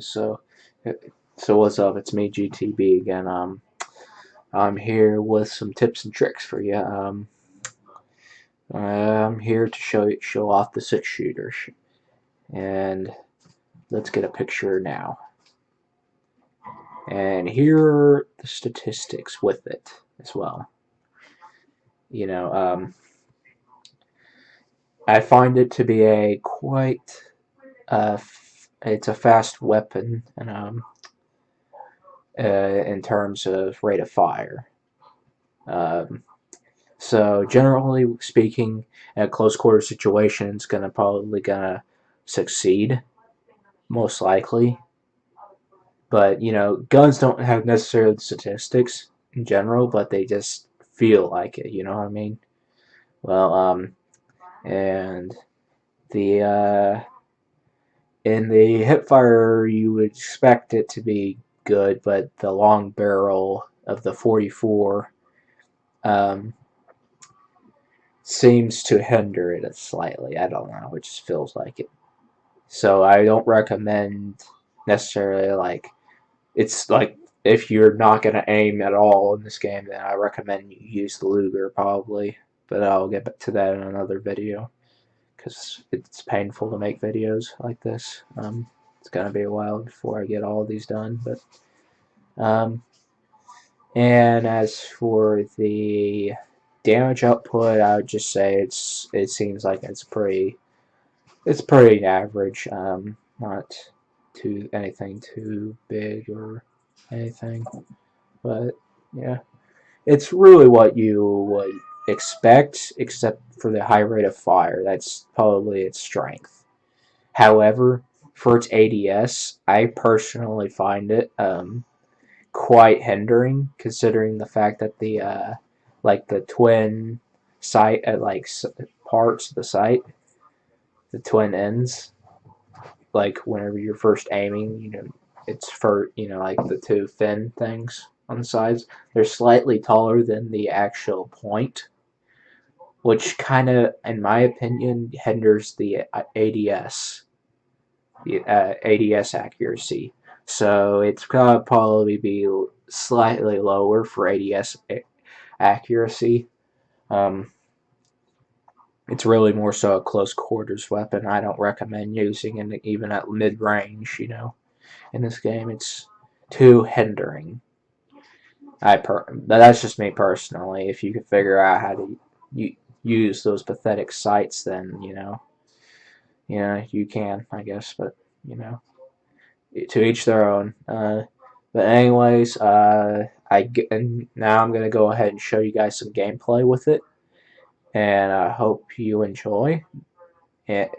So what's up? It's me, GTB again. I'm here with some tips and tricks for you. I'm here to show off the 6-shooter, and let's get a picture now. And here are the statistics with it as well. You know, I find it to be a quite it's a fast weapon, and in terms of rate of fire. So generally speaking, in a close quarter situation, it's probably gonna succeed, most likely. But guns don't have necessarily the statistics in general, but they just feel like it. You know what I mean? Well, and the in the hipfire, you would expect it to be good, but the long barrel of the 44 seems to hinder it slightly. I don't know, it just feels like it. So I don't recommend necessarily, it's like if you're not going to aim at all in this game, then I recommend you use the Luger probably. But I'll get back to that in another video, because it's painful to make videos like this. It's going to be a while before I get all these done. But and as for the damage output, I would just say it seems like it's pretty average. Not anything too big or anything, but yeah, it's really what you would expect, except for the high rate of fire. That's probably its strength. However, for its ADS, I personally find it quite hindering, considering the fact that the twin sight parts of the sight, the twin ends, whenever you're first aiming, it's for the two fin things on the sides, they're slightly taller than the actual point, which kind of, in my opinion, hinders the ADS accuracy. So it's gonna probably be slightly lower for ADS accuracy. It's really more so a close quarters weapon. I don't recommend using it even at mid range. In this game, it's too hindering. But that's just me personally. If you can figure out how to use those pathetic sights, then you can, I guess. But to each their own. But anyways, now I'm gonna go ahead and show you guys some gameplay with it, and I hope you enjoy. And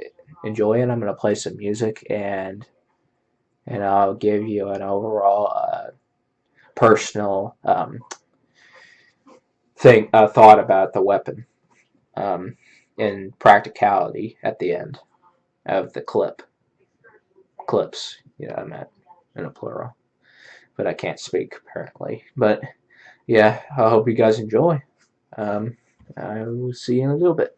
I'm gonna play some music, and I'll give you an overall personal thought about the weapon in practicality at the end of the clips. I meant in a plural, but I can't speak apparently. But yeah, I hope you guys enjoy. I will see you in a little bit.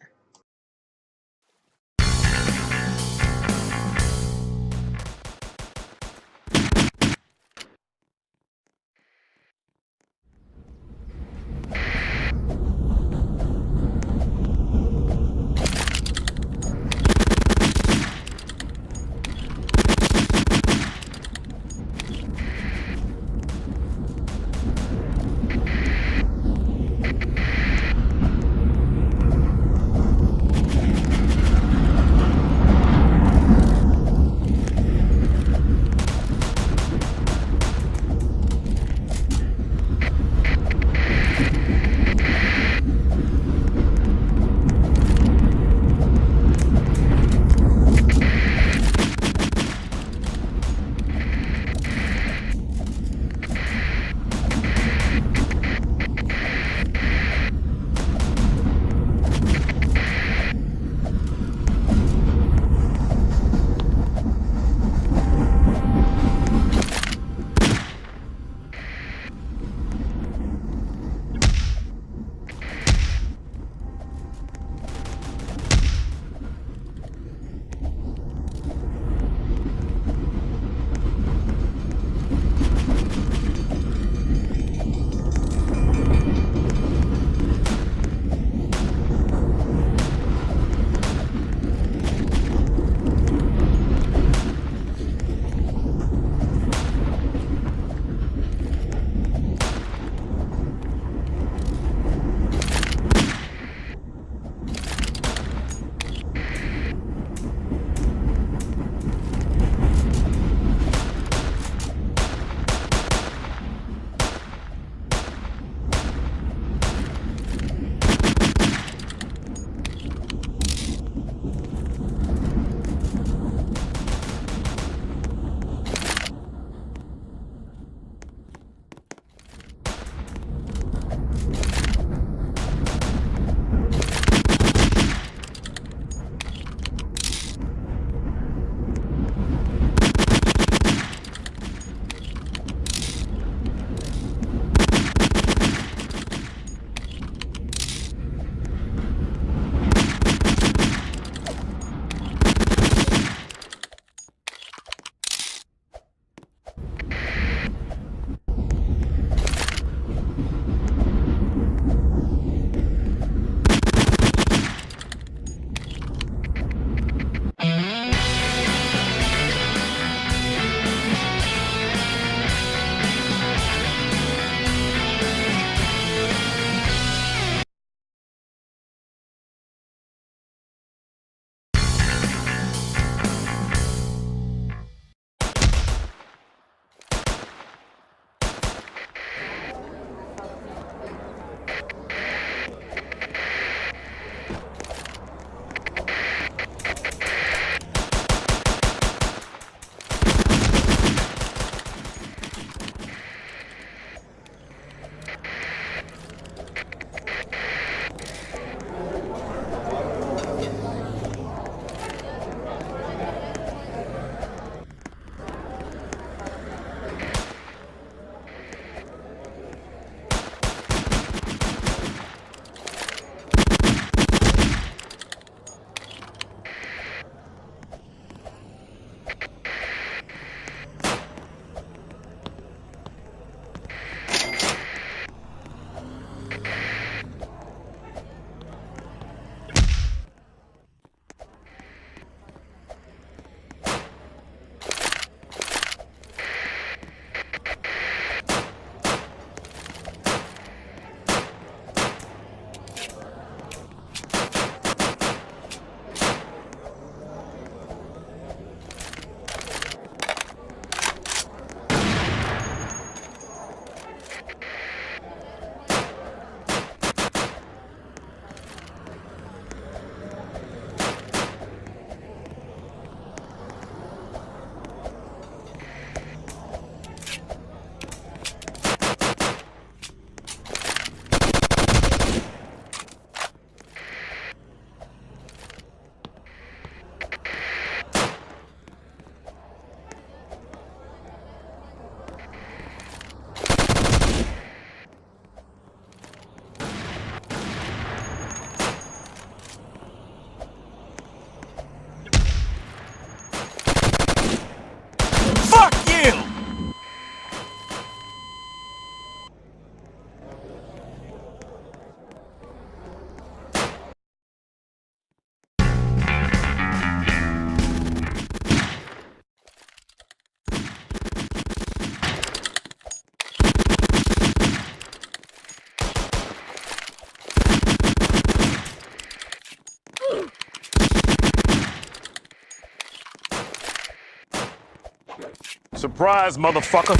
Surprise, motherfucker.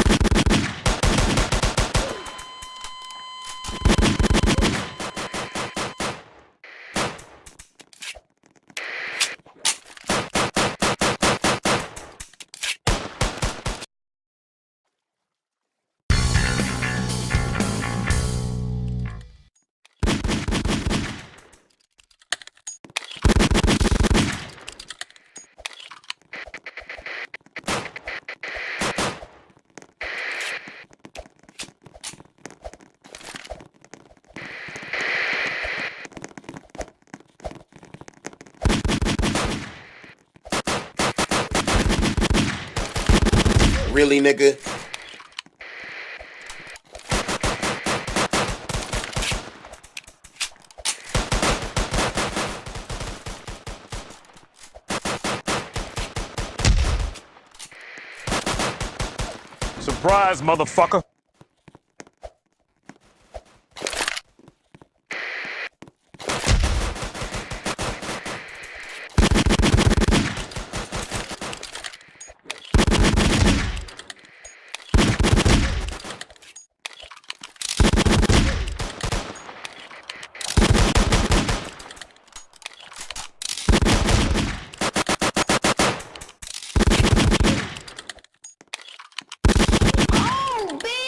Really, nigga? Surprise, motherfucker. Oh, bitch!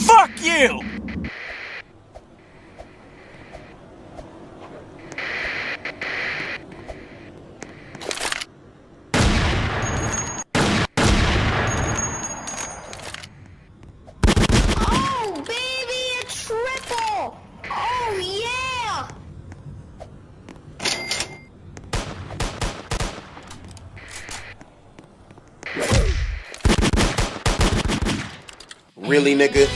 Fuck you! Oh, baby, a triple! Oh, yeah! Really, nigga?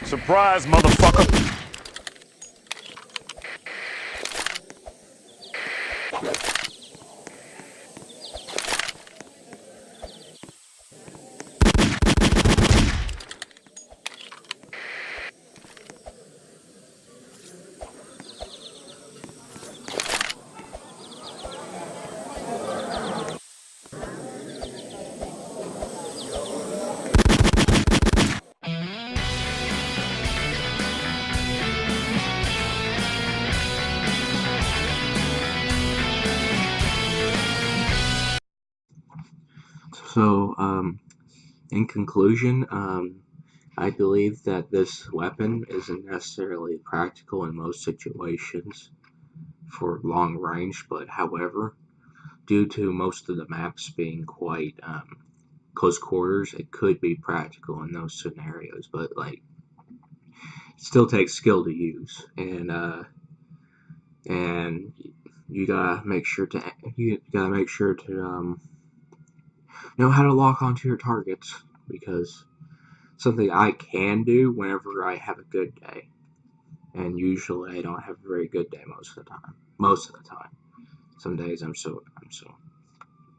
Surprise, motherfucker. So, in conclusion, I believe that this weapon isn't necessarily practical in most situations for long range, but however, due to most of the maps being quite close quarters, it could be practical in those scenarios. But like, it still takes skill to use, and you gotta make sure to know how to lock onto your targets, because something I can do whenever I have a good day, and usually I don't have a very good day most of the time. Most of the time, some days I'm so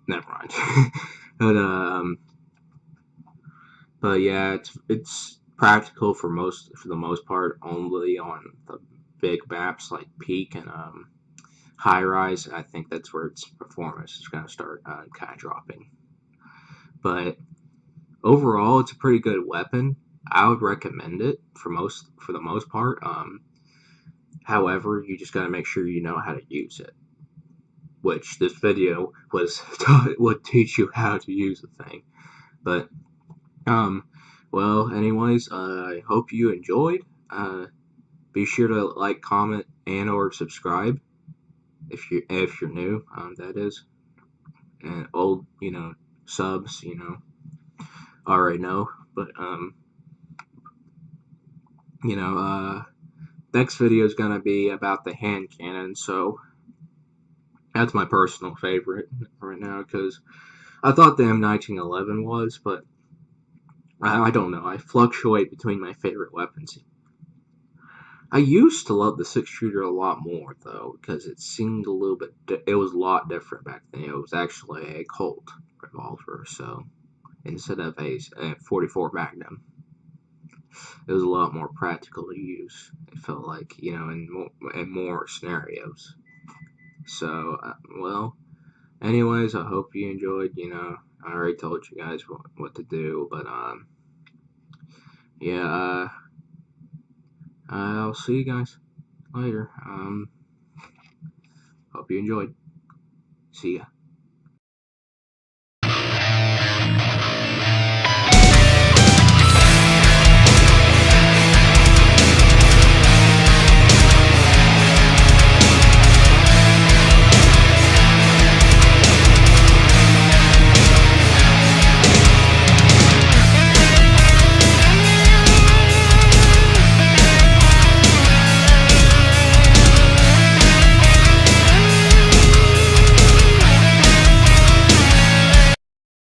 never mind. but but yeah, it's practical for the most part only on the big maps like Peak and High Rise. I think that's where its performance is going to start kind of dropping. But overall, it's a pretty good weapon. I would recommend it for the most part. However, you just got to make sure you know how to use it, which this video would teach you how to use the thing. But well, anyways, I hope you enjoyed. Be sure to like, comment, and or subscribe if you're new. That is, and old subs already know. But next video is gonna be about the hand cannon. So that's my personal favorite right now because I thought the M1911 was, but I don't know. I fluctuate between my favorite weapons. I used to love the 6-shooter a lot more, though, because it seemed a little bit... It was a lot different back then. It was actually a Colt revolver, so... Instead of a 44 Magnum. It was a lot more practical to use. It felt like, in more scenarios. So, well... Anyways, I hope you enjoyed, I already told you guys what to do, but, yeah, I'll see you guys later. Hope you enjoyed. See ya.